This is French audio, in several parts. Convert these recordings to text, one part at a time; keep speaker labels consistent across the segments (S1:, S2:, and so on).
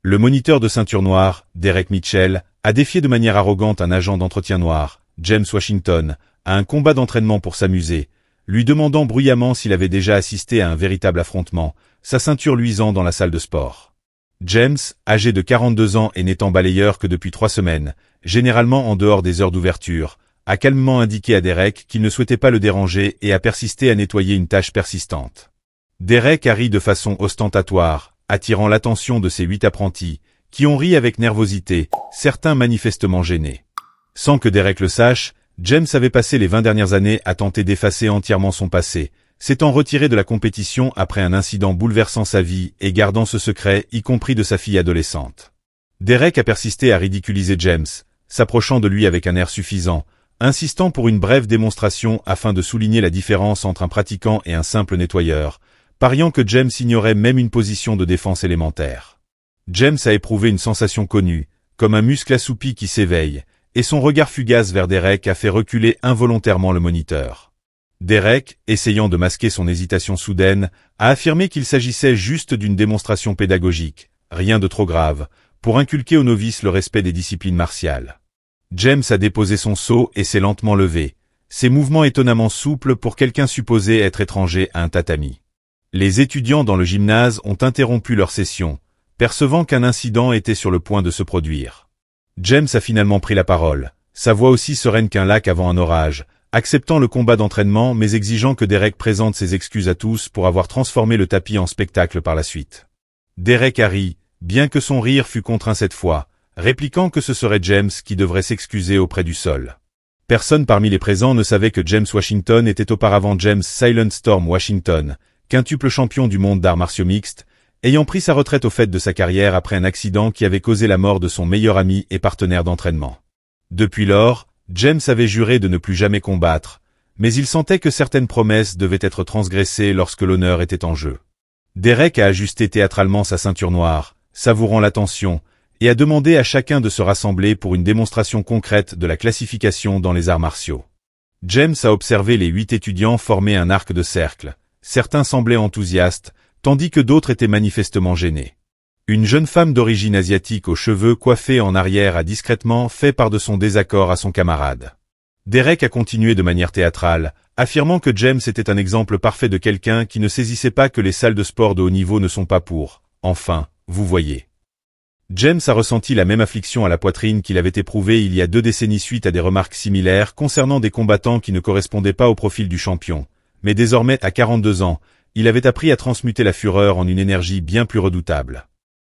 S1: Le moniteur de ceinture noire, Derek Mitchell, a défié de manière arrogante un agent d'entretien noir, James Washington, à un combat d'entraînement pour s'amuser, lui demandant bruyamment s'il avait déjà assisté à un véritable affrontement, sa ceinture luisant dans la salle de sport. James, âgé de 42 ans et n'étant balayeur que depuis 3 semaines, généralement en dehors des heures d'ouverture, a calmement indiqué à Derek qu'il ne souhaitait pas le déranger et a persisté à nettoyer une tâche persistante. Derek a ri de façon ostentatoire, attirant l'attention de ses 8 apprentis, qui ont ri avec nervosité, certains manifestement gênés. Sans que Derek le sache, James avait passé les 20 dernières années à tenter d'effacer entièrement son passé, s'étant retiré de la compétition après un incident bouleversant sa vie et gardant ce secret, y compris de sa fille adolescente. Derek a persisté à ridiculiser James, s'approchant de lui avec un air suffisant, insistant pour une brève démonstration afin de souligner la différence entre un pratiquant et un simple nettoyeur, pariant que James ignorait même une position de défense élémentaire. James a éprouvé une sensation connue, comme un muscle assoupi qui s'éveille, et son regard fugace vers Derek a fait reculer involontairement le moniteur. Derek, essayant de masquer son hésitation soudaine, a affirmé qu'il s'agissait juste d'une démonstration pédagogique, rien de trop grave, pour inculquer aux novices le respect des disciplines martiales. James a déposé son seau et s'est lentement levé, ses mouvements étonnamment souples pour quelqu'un supposé être étranger à un tatami. Les étudiants dans le gymnase ont interrompu leur session, percevant qu'un incident était sur le point de se produire. James a finalement pris la parole, sa voix aussi sereine qu'un lac avant un orage, acceptant le combat d'entraînement mais exigeant que Derek présente ses excuses à tous pour avoir transformé le tapis en spectacle par la suite. Derek a ri, bien que son rire fût contraint cette fois, répliquant que ce serait James qui devrait s'excuser auprès du sol. Personne parmi les présents ne savait que James Washington était auparavant James Silent Storm Washington, quintuple champion du monde d'arts martiaux mixtes, ayant pris sa retraite au fait de sa carrière après un accident qui avait causé la mort de son meilleur ami et partenaire d'entraînement. Depuis lors, James avait juré de ne plus jamais combattre, mais il sentait que certaines promesses devaient être transgressées lorsque l'honneur était en jeu. Derek a ajusté théâtralement sa ceinture noire, savourant la tension, et a demandé à chacun de se rassembler pour une démonstration concrète de la classification dans les arts martiaux. James a observé les 8 étudiants former un arc de cercle. Certains semblaient enthousiastes, tandis que d'autres étaient manifestement gênés. Une jeune femme d'origine asiatique aux cheveux coiffés en arrière a discrètement fait part de son désaccord à son camarade. Derek a continué de manière théâtrale, affirmant que James était un exemple parfait de quelqu'un qui ne saisissait pas que les salles de sport de haut niveau ne sont pas pour, enfin, vous voyez. James a ressenti la même affliction à la poitrine qu'il avait éprouvée il y a 2 décennies suite à des remarques similaires concernant des combattants qui ne correspondaient pas au profil du champion. Mais désormais, à 42 ans, il avait appris à transmuter la fureur en une énergie bien plus redoutable.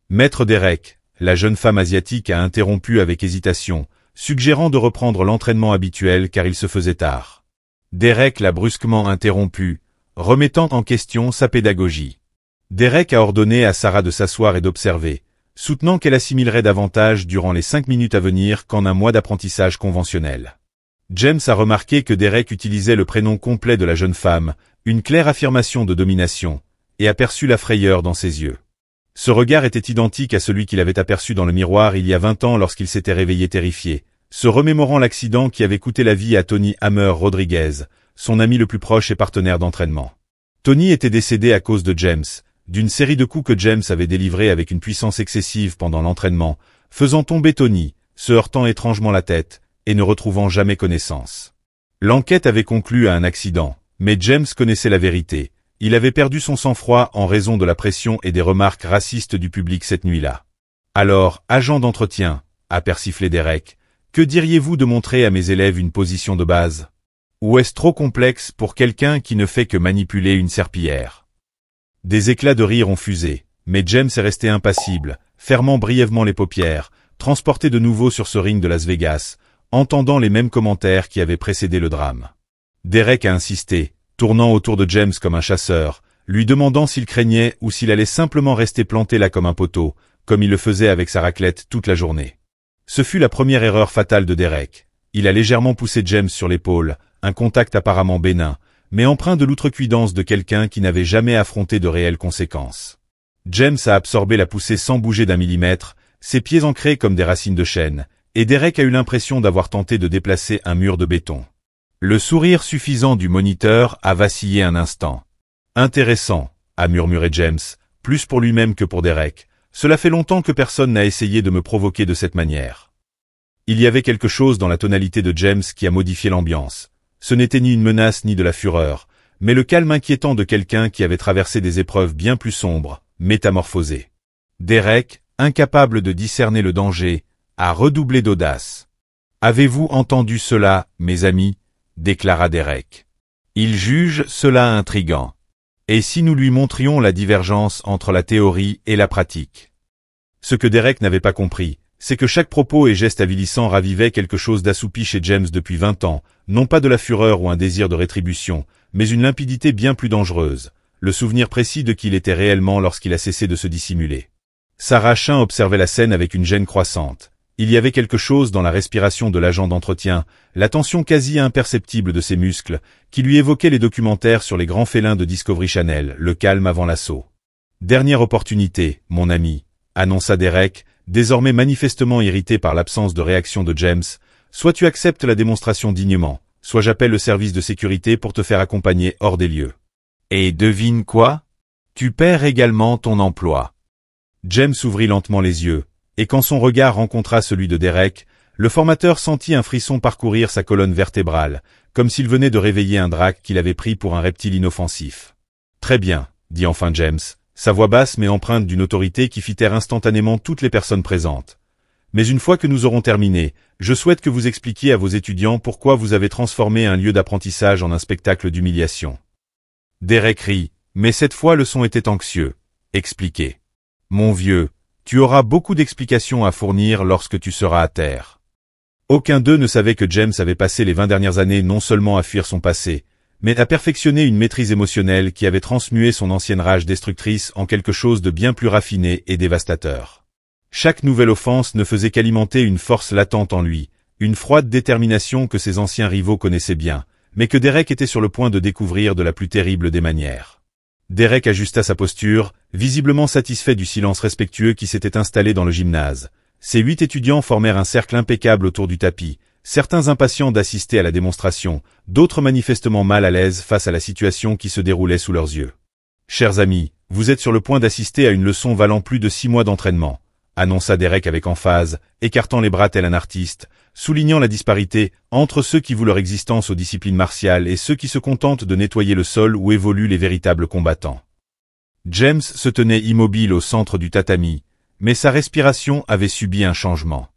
S1: Maître Derek, la jeune femme asiatique a interrompu avec hésitation, suggérant de reprendre l'entraînement habituel car il se faisait tard. Derek l'a brusquement interrompu, remettant en question sa pédagogie. Derek a ordonné à Sarah de s'asseoir et d'observer, soutenant qu'elle assimilerait davantage durant les 5 minutes à venir qu'en un mois d'apprentissage conventionnel. James a remarqué que Derek utilisait le prénom complet de la jeune femme, une claire affirmation de domination, et aperçut la frayeur dans ses yeux. Ce regard était identique à celui qu'il avait aperçu dans le miroir il y a 20 ans lorsqu'il s'était réveillé terrifié, se remémorant l'accident qui avait coûté la vie à Tony Hammer Rodriguez, son ami le plus proche et partenaire d'entraînement. Tony était décédé à cause de James, d'une série de coups que James avait délivrés avec une puissance excessive pendant l'entraînement, faisant tomber Tony, se heurtant étrangement la tête, et ne retrouvant jamais connaissance. L'enquête avait conclu à un accident, mais James connaissait la vérité. Il avait perdu son sang-froid en raison de la pression et des remarques racistes du public cette nuit-là. Alors, agent d'entretien, a persiflé Derek, que diriez-vous de montrer à mes élèves une position de base? Ou est-ce trop complexe pour quelqu'un qui ne fait que manipuler une serpillière? Des éclats de rire ont fusé, mais James est resté impassible, fermant brièvement les paupières, transporté de nouveau sur ce ring de Las Vegas, entendant les mêmes commentaires qui avaient précédé le drame. Derek a insisté, tournant autour de James comme un chasseur, lui demandant s'il craignait ou s'il allait simplement rester planté là comme un poteau, comme il le faisait avec sa raclette toute la journée. Ce fut la première erreur fatale de Derek. Il a légèrement poussé James sur l'épaule, un contact apparemment bénin, mais empreint de l'outrecuidance de quelqu'un qui n'avait jamais affronté de réelles conséquences. James a absorbé la poussée sans bouger d'un millimètre, ses pieds ancrés comme des racines de chêne, et Derek a eu l'impression d'avoir tenté de déplacer un mur de béton. Le sourire suffisant du moniteur a vacillé un instant. Intéressant, a murmuré James, plus pour lui-même que pour Derek, Cela fait longtemps que personne n'a essayé de me provoquer de cette manière. Il y avait quelque chose dans la tonalité de James qui a modifié l'ambiance. Ce n'était ni une menace ni de la fureur, mais le calme inquiétant de quelqu'un qui avait traversé des épreuves bien plus sombres, métamorphosé. Derek, incapable de discerner le danger, a redoublé d'audace. « Avez-vous entendu cela, mes amis ?» déclara Derek. Il juge cela intriguant. Et si nous lui montrions la divergence entre la théorie et la pratique? Ce que Derek n'avait pas compris, c'est que chaque propos et geste avilissant ravivait quelque chose d'assoupi chez James depuis 20 ans, non pas de la fureur ou un désir de rétribution, mais une limpidité bien plus dangereuse, le souvenir précis de qui il était réellement lorsqu'il a cessé de se dissimuler. Sarah Chin observait la scène avec une gêne croissante. Il y avait quelque chose dans la respiration de l'agent d'entretien, la tension quasi imperceptible de ses muscles, qui lui évoquait les documentaires sur les grands félins de Discovery Channel, le calme avant l'assaut. « Dernière opportunité, mon ami », annonça Derek, désormais manifestement irrité par l'absence de réaction de James. « Soit tu acceptes la démonstration dignement, soit j'appelle le service de sécurité pour te faire accompagner hors des lieux. » Et devine quoi? Tu perds également ton emploi. James ouvrit lentement les yeux, et quand son regard rencontra celui de Derek, le formateur sentit un frisson parcourir sa colonne vertébrale, comme s'il venait de réveiller un drac qu'il avait pris pour un reptile inoffensif. « Très bien, » dit enfin James, sa voix basse mais empreinte d'une autorité qui fit taire instantanément toutes les personnes présentes. « Mais une fois que nous aurons terminé, je souhaite que vous expliquiez à vos étudiants pourquoi vous avez transformé un lieu d'apprentissage en un spectacle d'humiliation. » Derek rit, mais cette fois le son était anxieux. « Expliquez. Mon vieux, tu auras beaucoup d'explications à fournir lorsque tu seras à terre. » Aucun d'eux ne savait que James avait passé les 20 dernières années non seulement à fuir son passé, mais à perfectionner une maîtrise émotionnelle qui avait transmué son ancienne rage destructrice en quelque chose de bien plus raffiné et dévastateur. Chaque nouvelle offense ne faisait qu'alimenter une force latente en lui, une froide détermination que ses anciens rivaux connaissaient bien, mais que Derek était sur le point de découvrir de la plus terrible des manières. Derek ajusta sa posture, visiblement satisfait du silence respectueux qui s'était installé dans le gymnase. Ces 8 étudiants formèrent un cercle impeccable autour du tapis, certains impatients d'assister à la démonstration, d'autres manifestement mal à l'aise face à la situation qui se déroulait sous leurs yeux. « Chers amis, vous êtes sur le point d'assister à une leçon valant plus de 6 mois d'entraînement, » annonça Derek avec emphase, écartant les bras tel un artiste, soulignant la disparité entre ceux qui vouent leur existence aux disciplines martiales et ceux qui se contentent de nettoyer le sol où évoluent les véritables combattants. James se tenait immobile au centre du tatami, mais sa respiration avait subi un changement.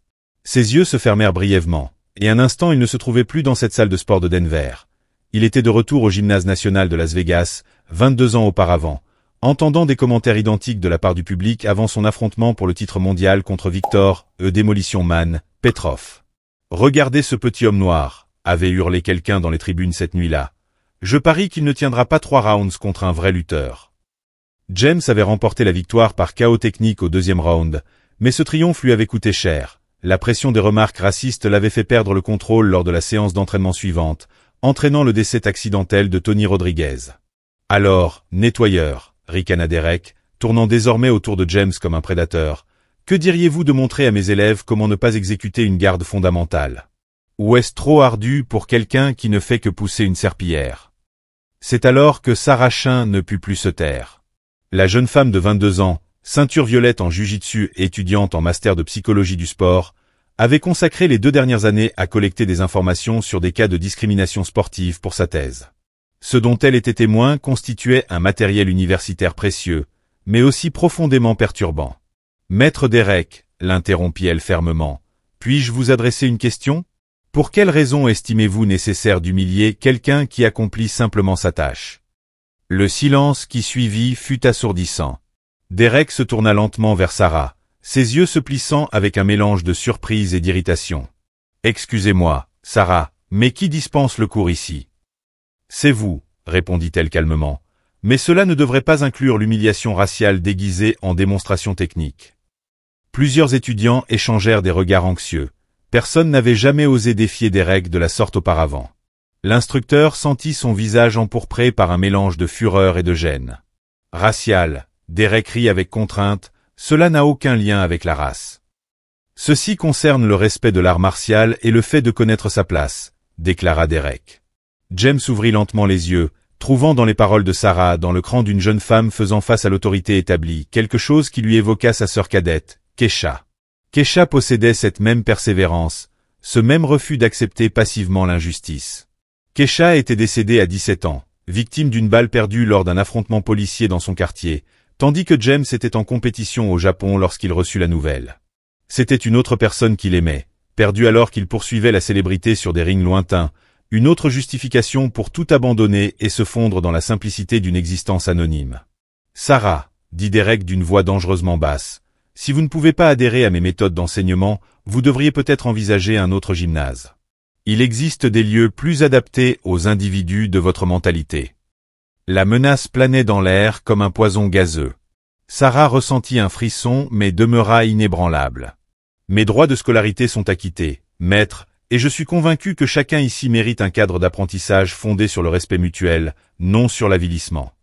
S1: Ses yeux se fermèrent brièvement, et un instant il ne se trouvait plus dans cette salle de sport de Denver. Il était de retour au gymnase national de Las Vegas, 22 ans auparavant, entendant des commentaires identiques de la part du public avant son affrontement pour le titre mondial contre Victor, Demolition Man, Petrov. « Regardez ce petit homme noir », avait hurlé quelqu'un dans les tribunes cette nuit-là. « Je parie qu'il ne tiendra pas 3 rounds contre un vrai lutteur. » James avait remporté la victoire par KO technique au 2e round, mais ce triomphe lui avait coûté cher. La pression des remarques racistes l'avait fait perdre le contrôle lors de la séance d'entraînement suivante, entraînant le décès accidentel de Tony Rodriguez. « Alors, nettoyeur », ricana Derek, tournant désormais autour de James comme un prédateur, « que diriez-vous de montrer à mes élèves comment ne pas exécuter une garde fondamentale? Ou est-ce trop ardu pour quelqu'un qui ne fait que pousser une serpillière ?» C'est alors que Sarah Chin ne put plus se taire. La jeune femme de 22 ans, ceinture violette en jiu-jitsu et étudiante en master de psychologie du sport, avait consacré les 2 dernières années à collecter des informations sur des cas de discrimination sportive pour sa thèse. Ce dont elle était témoin constituait un matériel universitaire précieux, mais aussi profondément perturbant. « Maître Derek », l'interrompit-elle fermement, « puis-je vous adresser une question? Pour quelle raison estimez-vous nécessaire d'humilier quelqu'un qui accomplit simplement sa tâche ?» Le silence qui suivit fut assourdissant. Derek se tourna lentement vers Sarah, ses yeux se plissant avec un mélange de surprise et d'irritation. « Excusez-moi, Sarah, mais qui dispense le cours ici? »« C'est vous, » répondit-elle calmement, « mais cela ne devrait pas inclure l'humiliation raciale déguisée en démonstration technique. » Plusieurs étudiants échangèrent des regards anxieux. Personne n'avait jamais osé défier Derek de la sorte auparavant. L'instructeur sentit son visage empourpré par un mélange de fureur et de gêne. « Racial », Derek rit avec contrainte, « cela n'a aucun lien avec la race. Ceci concerne le respect de l'art martial et le fait de connaître sa place, » déclara Derek. James ouvrit lentement les yeux, trouvant dans les paroles de Sarah, dans le cran d'une jeune femme faisant face à l'autorité établie, quelque chose qui lui évoqua sa sœur cadette, Kesha. Kesha possédait cette même persévérance, ce même refus d'accepter passivement l'injustice. Kesha était décédée à 17 ans, victime d'une balle perdue lors d'un affrontement policier dans son quartier, tandis que James était en compétition au Japon lorsqu'il reçut la nouvelle. C'était une autre personne qu'il aimait, perdu alors qu'il poursuivait la célébrité sur des rings lointains, une autre justification pour tout abandonner et se fondre dans la simplicité d'une existence anonyme. « Sarah, dit Derek d'une voix dangereusement basse, si vous ne pouvez pas adhérer à mes méthodes d'enseignement, vous devriez peut-être envisager un autre gymnase. Il existe des lieux plus adaptés aux individus de votre mentalité. » La menace planait dans l'air comme un poison gazeux. Sarah ressentit un frisson mais demeura inébranlable. « Mes droits de scolarité sont acquittés, maître, et je suis convaincu que chacun ici mérite un cadre d'apprentissage fondé sur le respect mutuel, non sur l'avilissement. »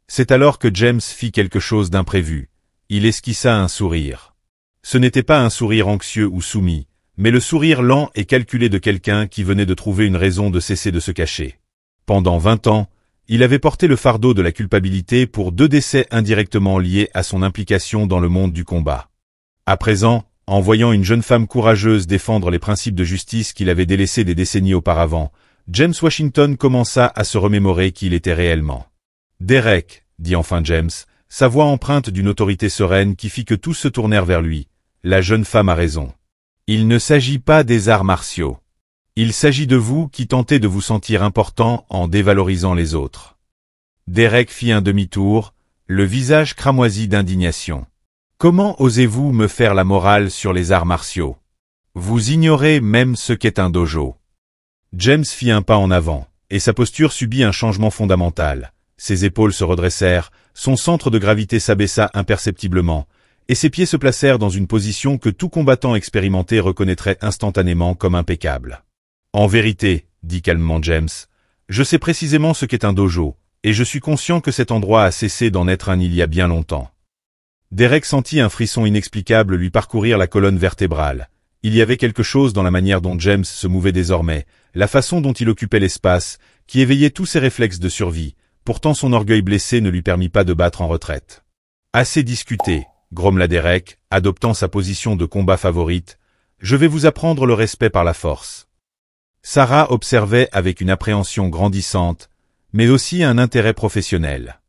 S1: C'est alors que James fit quelque chose d'imprévu. Il esquissa un sourire. Ce n'était pas un sourire anxieux ou soumis, mais le sourire lent et calculé de quelqu'un qui venait de trouver une raison de cesser de se cacher. Pendant 20 ans, il avait porté le fardeau de la culpabilité pour 2 décès indirectement liés à son implication dans le monde du combat. À présent, en voyant une jeune femme courageuse défendre les principes de justice qu'il avait délaissés des décennies auparavant, James Washington commença à se remémorer qui il était réellement. « Derek, » dit enfin James, sa voix empreinte d'une autorité sereine qui fit que tous se tournèrent vers lui. La jeune femme a raison. Il ne s'agit pas des arts martiaux. Il s'agit de vous qui tentez de vous sentir important en dévalorisant les autres. Derek fit un demi-tour, le visage cramoisi d'indignation. Comment osez-vous me faire la morale sur les arts martiaux? Vous ignorez même ce qu'est un dojo. James fit un pas en avant, et sa posture subit un changement fondamental. Ses épaules se redressèrent, son centre de gravité s'abaissa imperceptiblement, et ses pieds se placèrent dans une position que tout combattant expérimenté reconnaîtrait instantanément comme impeccable. « En vérité, » dit calmement James, « je sais précisément ce qu'est un dojo, et je suis conscient que cet endroit a cessé d'en être un il y a bien longtemps. » Derek sentit un frisson inexplicable lui parcourir la colonne vertébrale. Il y avait quelque chose dans la manière dont James se mouvait désormais, la façon dont il occupait l'espace, qui éveillait tous ses réflexes de survie. Pourtant son orgueil blessé ne lui permit pas de battre en retraite. « Assez discuté, » grommela Derek, adoptant sa position de combat favorite. « Je vais vous apprendre le respect par la force. » Sarah observait avec une appréhension grandissante, mais aussi un intérêt professionnel.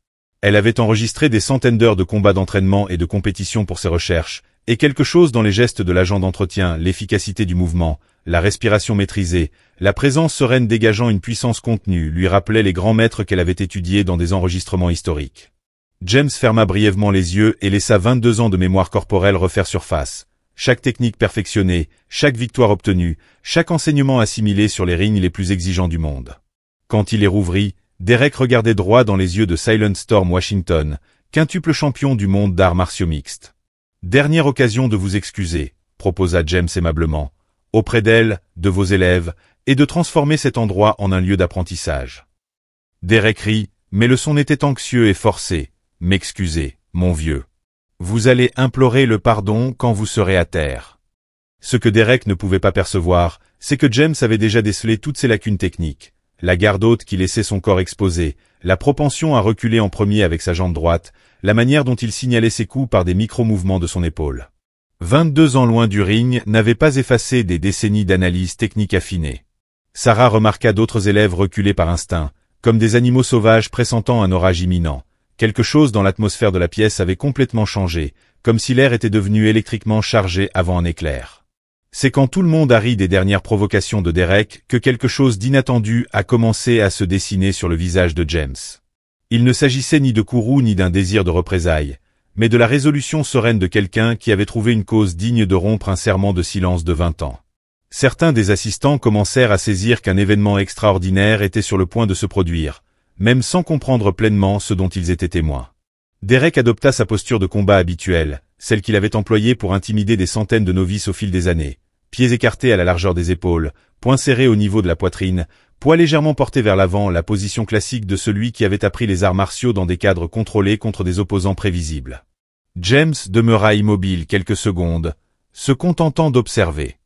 S1: Elle avait enregistré des centaines d'heures de combats d'entraînement et de compétition pour ses recherches, et quelque chose dans les gestes de l'agent d'entretien, l'efficacité du mouvement, la respiration maîtrisée, la présence sereine dégageant une puissance contenue lui rappelait les grands maîtres qu'elle avait étudiés dans des enregistrements historiques. James ferma brièvement les yeux et laissa 22 ans de mémoire corporelle refaire surface. Chaque technique perfectionnée, chaque victoire obtenue, chaque enseignement assimilé sur les rings les plus exigeants du monde. Quand il les rouvrit, Derek regardait droit dans les yeux de Silent Storm Washington, quintuple champion du monde d'arts martiaux mixtes. « Dernière occasion de vous excuser, » proposa James aimablement, « auprès d'elle, de vos élèves, et de transformer cet endroit en un lieu d'apprentissage. » Derek rit, mais le son était anxieux et forcé. « M'excusez, mon vieux. Vous allez implorer le pardon quand vous serez à terre. » Ce que Derek ne pouvait pas percevoir, c'est que James avait déjà décelé toutes ses lacunes techniques. La garde haute qui laissait son corps exposé, la propension à reculer en premier avec sa jambe droite, la manière dont il signalait ses coups par des micro-mouvements de son épaule. 22 ans loin du ring n'avaient pas effacé des décennies d'analyse technique affinée. Sarah remarqua d'autres élèves reculer par instinct, comme des animaux sauvages pressentant un orage imminent. Quelque chose dans l'atmosphère de la pièce avait complètement changé, comme si l'air était devenu électriquement chargé avant un éclair. C'est quand tout le monde a ri des dernières provocations de Derek que quelque chose d'inattendu a commencé à se dessiner sur le visage de James. Il ne s'agissait ni de courroux ni d'un désir de représailles, mais de la résolution sereine de quelqu'un qui avait trouvé une cause digne de rompre un serment de silence de 20 ans. Certains des assistants commencèrent à saisir qu'un événement extraordinaire était sur le point de se produire, même sans comprendre pleinement ce dont ils étaient témoins. Derek adopta sa posture de combat habituelle, celle qu'il avait employée pour intimider des centaines de novices au fil des années. Pieds écartés à la largeur des épaules, poings serrés au niveau de la poitrine, poids légèrement portés vers l'avant, la position classique de celui qui avait appris les arts martiaux dans des cadres contrôlés contre des opposants prévisibles. James demeura immobile quelques secondes, se contentant d'observer.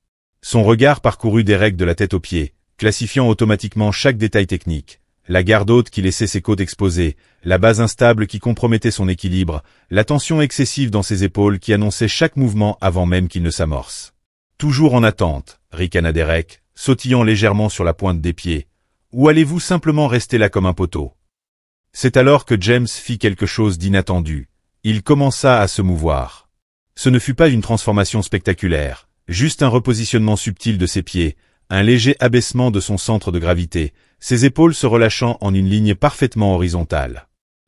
S1: Son regard parcourut Derek de la tête aux pieds, classifiant automatiquement chaque détail technique. la garde haute qui laissait ses côtes exposées, la base instable qui compromettait son équilibre, la tension excessive dans ses épaules qui annonçait chaque mouvement avant même qu'il ne s'amorce. Toujours en attente, ricana Derek, sautillant légèrement sur la pointe des pieds. Ou allez-vous simplement rester là comme un poteau? C'est alors que James fit quelque chose d'inattendu. Il commença à se mouvoir. Ce ne fut pas une transformation spectaculaire, juste un repositionnement subtil de ses pieds, un léger abaissement de son centre de gravité, ses épaules se relâchant en une ligne parfaitement horizontale.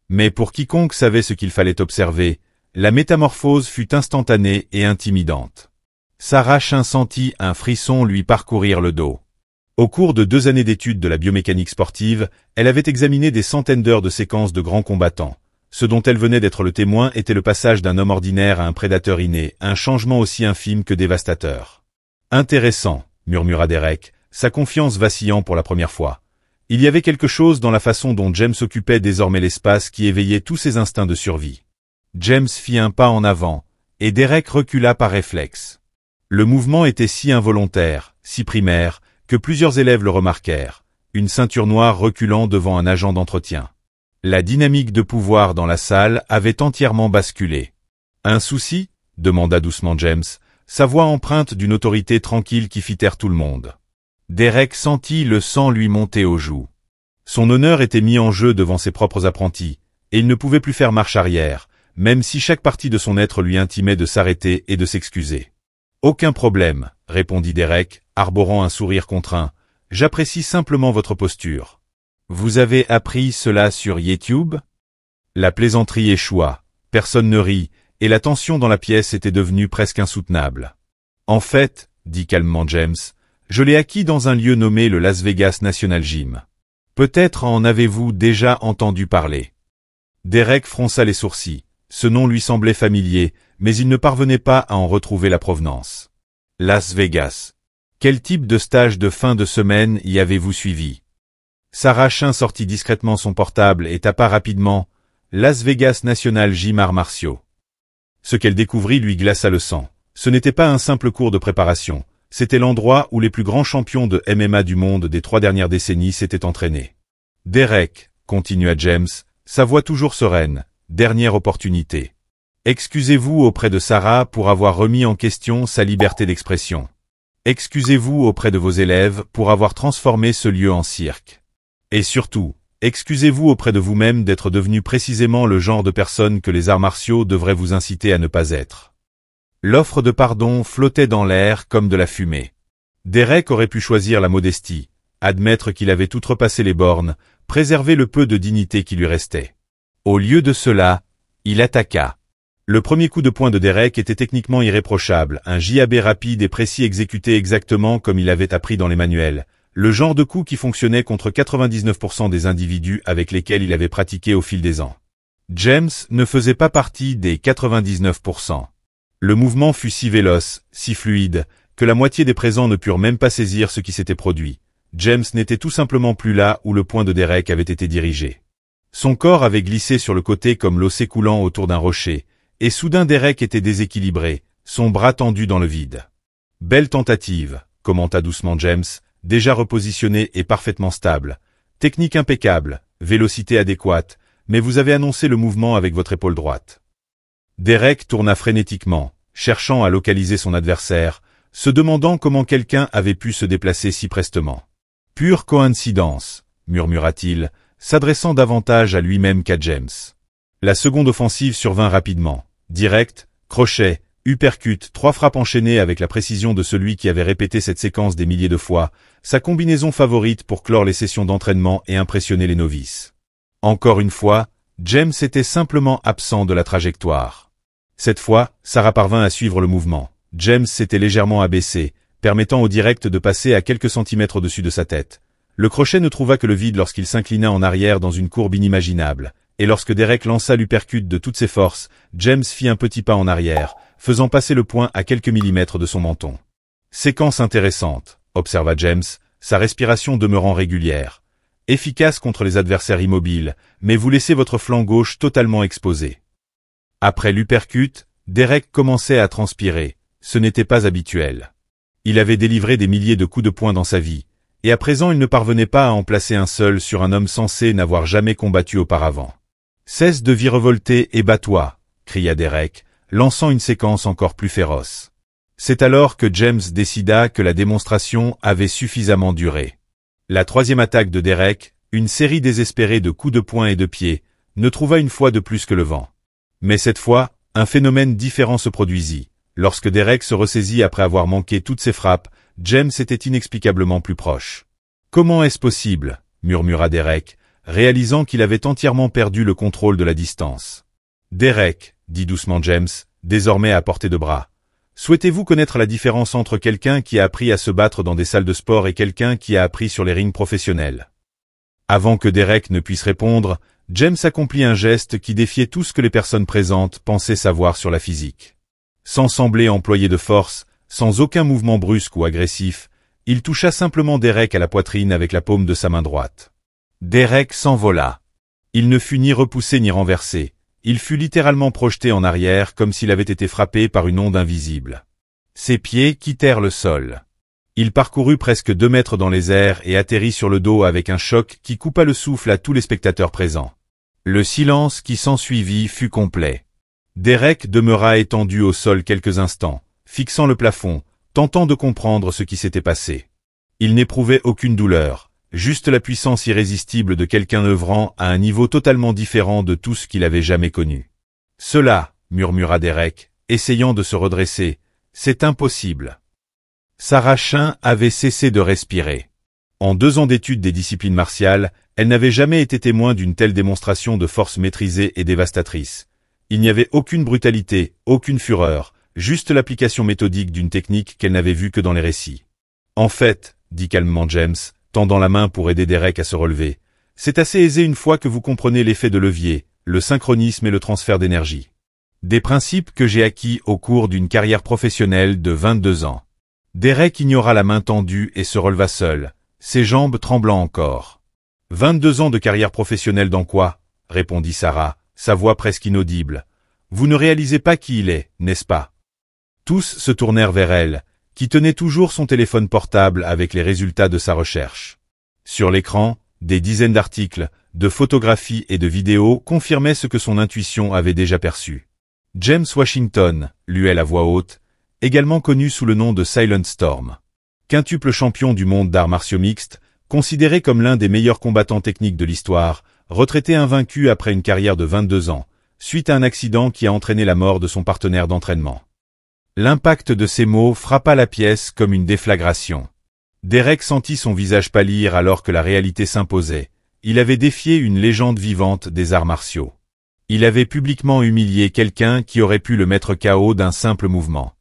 S1: Mais pour quiconque savait ce qu'il fallait observer, la métamorphose fut instantanée et intimidante. Sarah Chin sentit un frisson lui parcourir le dos. Au cours de 2 années d'études de la biomécanique sportive, elle avait examiné des centaines d'heures de séquences de grands combattants. Ce dont elle venait d'être le témoin était le passage d'un homme ordinaire à un prédateur inné, un changement aussi infime que dévastateur. Intéressant, murmura Derek, sa confiance vacillant pour la première fois. Il y avait quelque chose dans la façon dont James occupait désormais l'espace qui éveillait tous ses instincts de survie. James fit un pas en avant, et Derek recula par réflexe. Le mouvement était si involontaire, si primaire, que plusieurs élèves le remarquèrent, une ceinture noire reculant devant un agent d'entretien. La dynamique de pouvoir dans la salle avait entièrement basculé. « Un souci ?» demanda doucement James, sa voix empreinte d'une autorité tranquille qui fit taire tout le monde. Derek sentit le sang lui monter aux joues. Son honneur était mis en jeu devant ses propres apprentis, et il ne pouvait plus faire marche arrière, même si chaque partie de son être lui intimait de s'arrêter et de s'excuser. « Aucun problème, » répondit Derek, arborant un sourire contraint. « J'apprécie simplement votre posture. » « Vous avez appris cela sur YouTube ?» La plaisanterie échoua, personne ne rit, et la tension dans la pièce était devenue presque insoutenable. « En fait, » dit calmement James, « je l'ai acquis dans un lieu nommé le Las Vegas National Gym. Peut-être en avez-vous déjà entendu parler. » Derek fronça les sourcils. Ce nom lui semblait familier, mais il ne parvenait pas à en retrouver la provenance. Las Vegas. Quel type de stage de fin de semaine y avez-vous suivi? Sarah Chin sortit discrètement son portable et tapa rapidement « Las Vegas National Gym Arts Martiaux ». Ce qu'elle découvrit lui glaça le sang. Ce n'était pas un simple cours de préparation, c'était l'endroit où les plus grands champions de MMA du monde des 3 dernières décennies s'étaient entraînés. « Derek », continua James, sa voix toujours sereine, « dernière opportunité. Excusez-vous auprès de Sarah pour avoir remis en question sa liberté d'expression. Excusez-vous auprès de vos élèves pour avoir transformé ce lieu en cirque. Et surtout, excusez-vous auprès de vous-même d'être devenu précisément le genre de personne que les arts martiaux devraient vous inciter à ne pas être. » L'offre de pardon flottait dans l'air comme de la fumée. Derek aurait pu choisir la modestie, admettre qu'il avait outrepassé les bornes, préserver le peu de dignité qui lui restait. Au lieu de cela, il attaqua. Le premier coup de poing de Derek était techniquement irréprochable, un jab rapide et précis exécuté exactement comme il avait appris dans les manuels. Le genre de coup qui fonctionnait contre 99% des individus avec lesquels il avait pratiqué au fil des ans. James ne faisait pas partie des 99%. Le mouvement fut si véloce, si fluide, que la moitié des présents ne purent même pas saisir ce qui s'était produit. James n'était tout simplement plus là où le poing de Derek avait été dirigé. Son corps avait glissé sur le côté comme l'eau s'écoulant autour d'un rocher, et soudain Derek était déséquilibré, son bras tendu dans le vide. « Belle tentative », commenta doucement James, déjà repositionné et parfaitement stable. Technique impeccable, vélocité adéquate, mais vous avez annoncé le mouvement avec votre épaule droite. Derek tourna frénétiquement, cherchant à localiser son adversaire, se demandant comment quelqu'un avait pu se déplacer si prestement. « Pure coïncidence », murmura-t-il, s'adressant davantage à lui-même qu'à James. La seconde offensive survint rapidement. Direct, crochet, uppercut, 3 frappes enchaînées avec la précision de celui qui avait répété cette séquence des milliers de fois, sa combinaison favorite pour clore les sessions d'entraînement et impressionner les novices. Encore une fois, James était simplement absent de la trajectoire. Cette fois, Sarah parvint à suivre le mouvement. James s'était légèrement abaissé, permettant au direct de passer à quelques centimètres au-dessus de sa tête. Le crochet ne trouva que le vide lorsqu'il s'inclina en arrière dans une courbe inimaginable, et lorsque Derek lança l'uppercut de toutes ses forces, James fit un petit pas en arrière, faisant passer le poing à quelques millimètres de son menton. Séquence intéressante, observa James, sa respiration demeurant régulière. Efficace contre les adversaires immobiles, mais vous laissez votre flanc gauche totalement exposé. Après l'uppercut, Derek commençait à transpirer. Ce n'était pas habituel. Il avait délivré des milliers de coups de poing dans sa vie, et à présent il ne parvenait pas à en placer un seul sur un homme censé n'avoir jamais combattu auparavant. « Cesse de virevolter et bats-toi » cria Derek, lançant une séquence encore plus féroce. C'est alors que James décida que la démonstration avait suffisamment duré. La troisième attaque de Derek, une série désespérée de coups de poing et de pied, ne trouva une fois de plus que le vent. Mais cette fois, un phénomène différent se produisit. Lorsque Derek se ressaisit après avoir manqué toutes ses frappes, James était inexplicablement plus proche. « Comment est-ce possible » murmura Derek, réalisant qu'il avait entièrement perdu le contrôle de la distance. « Derek » dit doucement James, désormais à portée de bras. « Souhaitez-vous connaître la différence entre quelqu'un qui a appris à se battre dans des salles de sport et quelqu'un qui a appris sur les rings professionnels ?» Avant que Derek ne puisse répondre, James accomplit un geste qui défiait tout ce que les personnes présentes pensaient savoir sur la physique. Sans sembler employer de force, sans aucun mouvement brusque ou agressif, il toucha simplement Derek à la poitrine avec la paume de sa main droite. Derek s'envola. Il ne fut ni repoussé ni renversé. Il fut littéralement projeté en arrière comme s'il avait été frappé par une onde invisible. Ses pieds quittèrent le sol. Il parcourut presque 2 mètres dans les airs et atterrit sur le dos avec un choc qui coupa le souffle à tous les spectateurs présents. Le silence qui s'ensuivit fut complet. Derek demeura étendu au sol quelques instants, fixant le plafond, tentant de comprendre ce qui s'était passé. Il n'éprouvait aucune douleur, juste la puissance irrésistible de quelqu'un œuvrant à un niveau totalement différent de tout ce qu'il avait jamais connu. « Cela, » murmura Derek, essayant de se redresser, « c'est impossible. » Sarah Chain avait cessé de respirer. En 2 ans d'études des disciplines martiales, elle n'avait jamais été témoin d'une telle démonstration de force maîtrisée et dévastatrice. Il n'y avait aucune brutalité, aucune fureur, juste l'application méthodique d'une technique qu'elle n'avait vue que dans les récits. « En fait, » dit calmement James, tendant la main pour aider Derek à se relever, « c'est assez aisé une fois que vous comprenez l'effet de levier, le synchronisme et le transfert d'énergie. Des principes que j'ai acquis au cours d'une carrière professionnelle de 22 ans. » Derek ignora la main tendue et se releva seul, ses jambes tremblant encore. « 22 ans de carrière professionnelle dans quoi ?» répondit Sarah, sa voix presque inaudible. « Vous ne réalisez pas qui il est, n'est-ce pas ?» Tous se tournèrent vers elle, qui tenait toujours son téléphone portable avec les résultats de sa recherche. Sur l'écran, des dizaines d'articles, de photographies et de vidéos confirmaient ce que son intuition avait déjà perçu. James Washington, lut-elle à voix haute, également connu sous le nom de Silent Storm. Quintuple champion du monde d'arts martiaux mixtes, considéré comme l'un des meilleurs combattants techniques de l'histoire, retraité invaincu après une carrière de 22 ans, suite à un accident qui a entraîné la mort de son partenaire d'entraînement. L'impact de ces mots frappa la pièce comme une déflagration. Derek sentit son visage pâlir alors que la réalité s'imposait. Il avait défié une légende vivante des arts martiaux. Il avait publiquement humilié quelqu'un qui aurait pu le mettre KO d'un simple mouvement.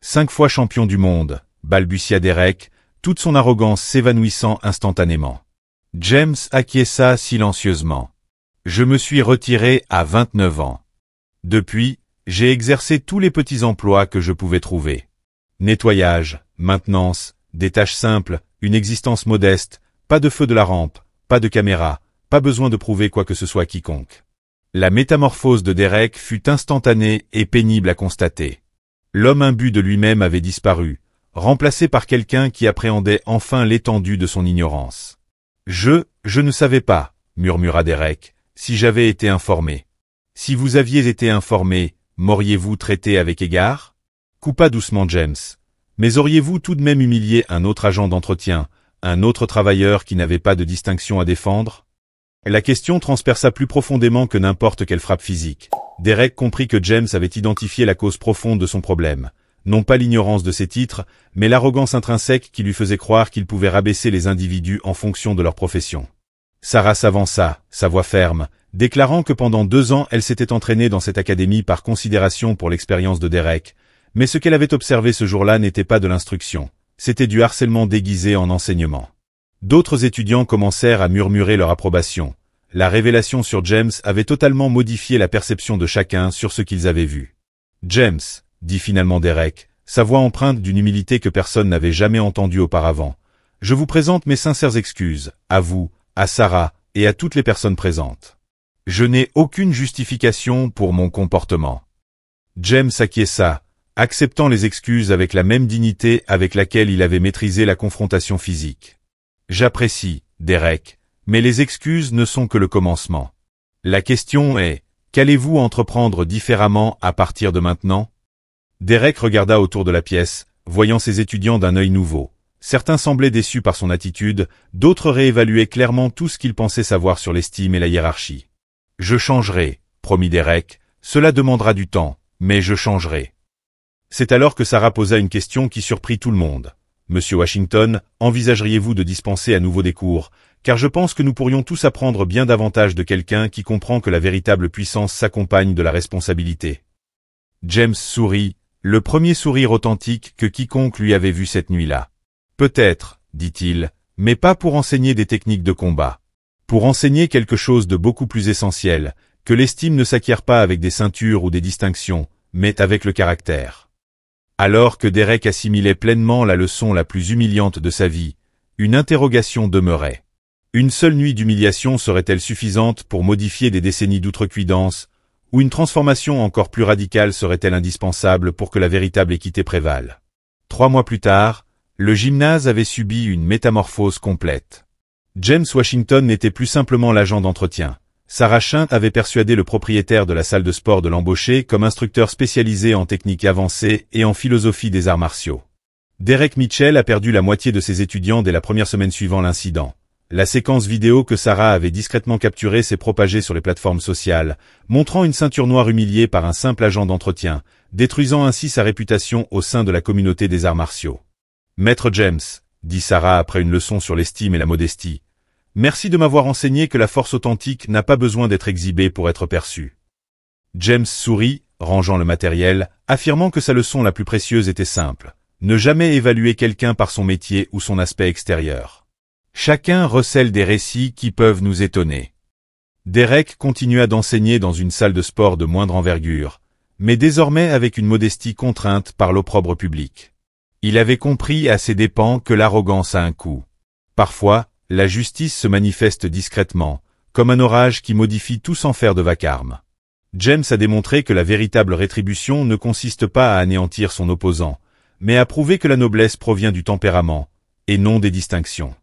S1: 5 fois champion du monde, balbutia Derek, toute son arrogance s'évanouissant instantanément. James acquiesça silencieusement. « Je me suis retiré à 29 ans. Depuis, j'ai exercé tous les petits emplois que je pouvais trouver. Nettoyage, maintenance, des tâches simples, une existence modeste, pas de feu de la rampe, pas de caméra, pas besoin de prouver quoi que ce soit à quiconque. » La métamorphose de Derek fut instantanée et pénible à constater. L'homme imbu de lui-même avait disparu, remplacé par quelqu'un qui appréhendait enfin l'étendue de son ignorance. « Je ne savais pas, » murmura Derek, « si j'avais été informé. » « Si vous aviez été informé, m'auriez-vous traité avec égard ?» coupa doucement James. « Mais auriez-vous tout de même humilié un autre agent d'entretien, un autre travailleur qui n'avait pas de distinction à défendre ?» La question transperça plus profondément que n'importe quelle frappe physique. Derek comprit que James avait identifié la cause profonde de son problème. Non pas l'ignorance de ses titres, mais l'arrogance intrinsèque qui lui faisait croire qu'il pouvait rabaisser les individus en fonction de leur profession. Sarah s'avança, sa voix ferme, déclarant que pendant 2 ans elle s'était entraînée dans cette académie par considération pour l'expérience de Derek, mais ce qu'elle avait observé ce jour-là n'était pas de l'instruction, c'était du harcèlement déguisé en enseignement. D'autres étudiants commencèrent à murmurer leur approbation. La révélation sur James avait totalement modifié la perception de chacun sur ce qu'ils avaient vu. « James », dit finalement Derek, sa voix empreinte d'une humilité que personne n'avait jamais entendue auparavant, « je vous présente mes sincères excuses, à vous, à Sarah et à toutes les personnes présentes. Je n'ai aucune justification pour mon comportement. » James acquiesça, acceptant les excuses avec la même dignité avec laquelle il avait maîtrisé la confrontation physique. J'apprécie, Derek, mais les excuses ne sont que le commencement. La question est, qu'allez-vous entreprendre différemment à partir de maintenant? Derek regarda autour de la pièce, voyant ses étudiants d'un œil nouveau. Certains semblaient déçus par son attitude, d'autres réévaluaient clairement tout ce qu'ils pensaient savoir sur l'estime et la hiérarchie. « Je changerai », promit Derek, « cela demandera du temps, mais je changerai. » C'est alors que Sarah posa une question qui surprit tout le monde. « Monsieur Washington, envisageriez-vous de dispenser à nouveau des cours, car je pense que nous pourrions tous apprendre bien davantage de quelqu'un qui comprend que la véritable puissance s'accompagne de la responsabilité. » James sourit, le premier sourire authentique que quiconque lui avait vu cette nuit-là. « Peut-être, dit-il, mais pas pour enseigner des techniques de combat. Pour enseigner quelque chose de beaucoup plus essentiel, que l'estime ne s'acquiert pas avec des ceintures ou des distinctions, mais avec le caractère. » Alors que Derek assimilait pleinement la leçon la plus humiliante de sa vie, une interrogation demeurait. Une seule nuit d'humiliation serait-elle suffisante pour modifier des décennies d'outrecuidance, ou une transformation encore plus radicale serait-elle indispensable pour que la véritable équité prévale? 3 mois plus tard, le gymnase avait subi une métamorphose complète. James Washington n'était plus simplement l'agent d'entretien. Sarah Chint avait persuadé le propriétaire de la salle de sport de l'embaucher comme instructeur spécialisé en techniques avancées et en philosophie des arts martiaux. Derek Mitchell a perdu la moitié de ses étudiants dès la première semaine suivant l'incident. La séquence vidéo que Sarah avait discrètement capturée s'est propagée sur les plateformes sociales, montrant une ceinture noire humiliée par un simple agent d'entretien, détruisant ainsi sa réputation au sein de la communauté des arts martiaux. « Maître James, » dit Sarah après une leçon sur l'estime et la modestie, « merci de m'avoir enseigné que la force authentique n'a pas besoin d'être exhibée pour être perçue. » James sourit, rangeant le matériel, affirmant que sa leçon la plus précieuse était simple, ne jamais évaluer quelqu'un par son métier ou son aspect extérieur. Chacun recèle des récits qui peuvent nous étonner. Derek continua d'enseigner dans une salle de sport de moindre envergure, mais désormais avec une modestie contrainte par l'opprobre public. Il avait compris à ses dépens que l'arrogance a un coût. Parfois, la justice se manifeste discrètement, comme un orage qui modifie tout sans faire de vacarme. James a démontré que la véritable rétribution ne consiste pas à anéantir son opposant, mais à prouver que la noblesse provient du tempérament, et non des distinctions.